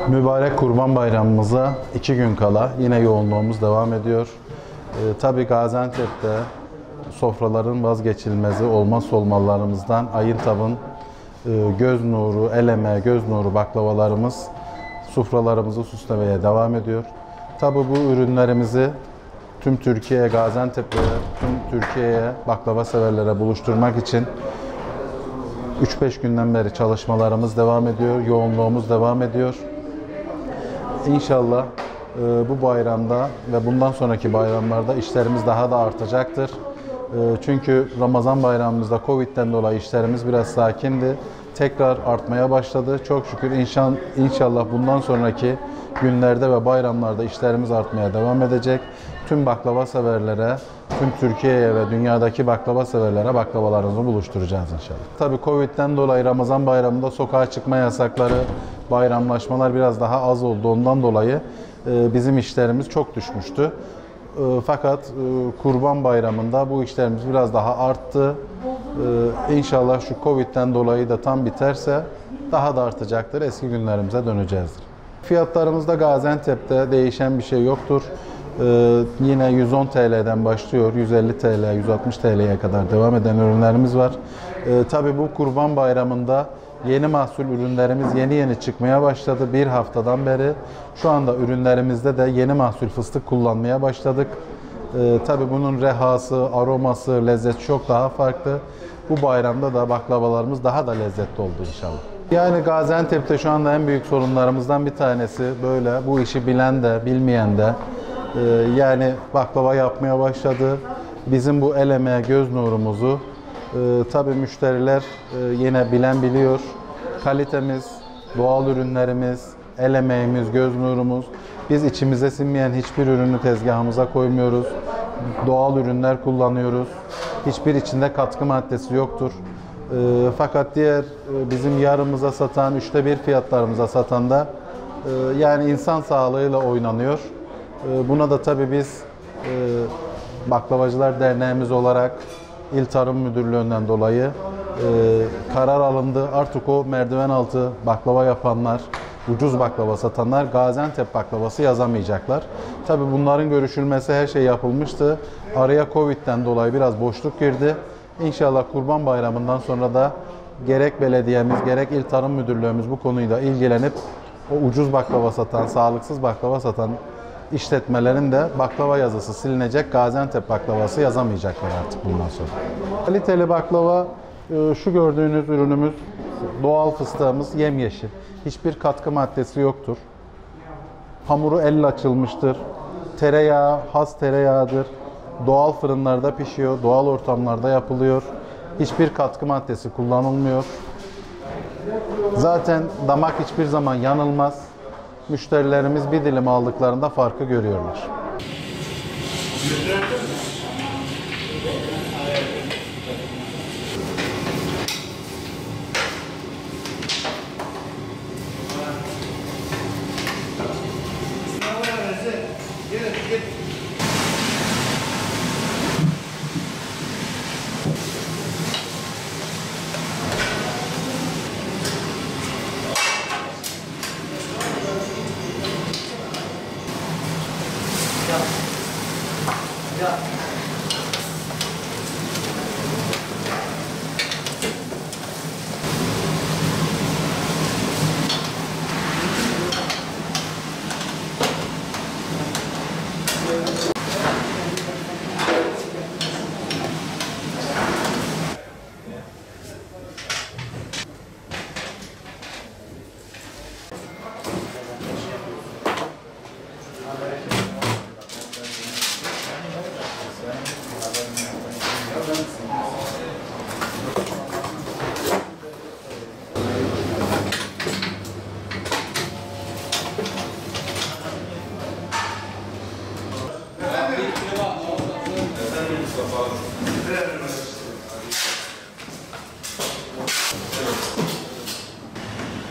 Mübarek Kurban Bayramımıza 2 gün kala yine yoğunluğumuz devam ediyor. Tabii Gaziantep'te sofraların vazgeçilmezi olmazsa olmazlarımızdan Ayıntab'ın göz nuru, el emeği, göz nuru baklavalarımız sofralarımızı süslemeye devam ediyor. Tabii bu ürünlerimizi tüm Türkiye'ye, Gaziantep'te tüm Türkiye'ye baklava severlere buluşturmak için 3-5 günden beri çalışmalarımız devam ediyor, yoğunluğumuz devam ediyor. İnşallah bu bayramda ve bundan sonraki bayramlarda işlerimiz daha da artacaktır. Çünkü Ramazan bayramımızda Covid'den dolayı işlerimiz biraz sakindi. Tekrar artmaya başladı. Çok şükür inşallah bundan sonraki günlerde ve bayramlarda işlerimiz artmaya devam edecek. Tüm baklava severlere, tüm Türkiye'ye ve dünyadaki baklava severlere baklavalarımızı buluşturacağız inşallah. Tabii Covid'den dolayı Ramazan bayramında sokağa çıkma yasakları, bayramlaşmalar biraz daha az oldu. Ondan dolayı bizim işlerimiz çok düşmüştü. Fakat Kurban Bayramı'nda bu işlerimiz biraz daha arttı. İnşallah şu Covid'den dolayı da tam biterse daha da artacaktır. Eski günlerimize döneceğizdir. Fiyatlarımızda Gaziantep'te değişen bir şey yoktur. Yine 110 TL'den başlıyor. 150 TL, 160 TL'ye kadar devam eden ürünlerimiz var. Tabii bu Kurban Bayramı'nda yeni mahsul ürünlerimiz yeni çıkmaya başladı. Bir haftadan beri şu anda ürünlerimizde de yeni mahsul fıstık kullanmaya başladık. Tabii bunun rehası, aroması, lezzeti çok daha farklı. Bu bayramda da baklavalarımız daha da lezzetli oldu inşallah. Yani Gaziantep'te şu anda en büyük sorunlarımızdan bir tanesi böyle bu işi bilen de bilmeyen de yani baklava yapmaya başladı. Bizim bu el emeği, göz nurumuzu tabii müşteriler yine bilen biliyor. Kalitemiz, doğal ürünlerimiz, el emeğimiz, göz nurumuz. Biz içimize sinmeyen hiçbir ürünü tezgahımıza koymuyoruz. Doğal ürünler kullanıyoruz. Hiçbir içinde katkı maddesi yoktur. Fakat diğer bizim yarımıza satan, 1/3 fiyatlarımıza satan da yani insan sağlığıyla oynanıyor. Buna da tabii biz Baklavacılar Derneğimiz olarak İl Tarım Müdürlüğü'nden dolayı karar alındı. Artık o merdiven altı baklava yapanlar, ucuz baklava satanlar Gaziantep baklavası yazamayacaklar. Tabii bunların görüşülmesi her şey yapılmıştı. Araya Covid'den dolayı biraz boşluk girdi. İnşallah Kurban Bayramı'ndan sonra da gerek belediyemiz, gerek İl Tarım Müdürlüğümüz bu konuyla ilgilenip o ucuz baklava satan, sağlıksız baklava satan işletmelerin de baklava yazısı silinecek, Gaziantep baklavası yazamayacaklar artık bundan sonra. Kaliteli baklava, şu gördüğünüz ürünümüz doğal fıstığımız yemyeşil. Hiçbir katkı maddesi yoktur. Hamuru elle açılmıştır. Tereyağı, has tereyağıdır. Doğal fırınlarda pişiyor, doğal ortamlarda yapılıyor. Hiçbir katkı maddesi kullanılmıyor. Zaten damak hiçbir zaman yanılmaz. Müşterilerimiz bir dilim aldıklarında farkı görüyorlar.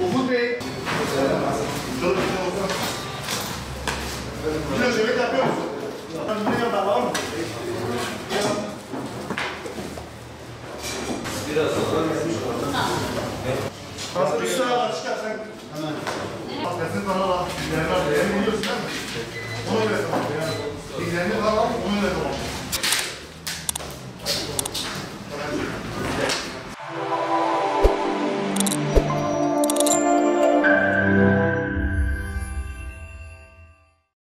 Ufuk Bey. Kilo şebek yapıyor musun? Yine yapar var mı? Biraz daha. Bir sıra var çıkar sen. Hemen. Nefes bana bak. Bilgilerini al. Bilgilerini biliyorsun değil mi? Ona göre tamam. Bilgilerini al.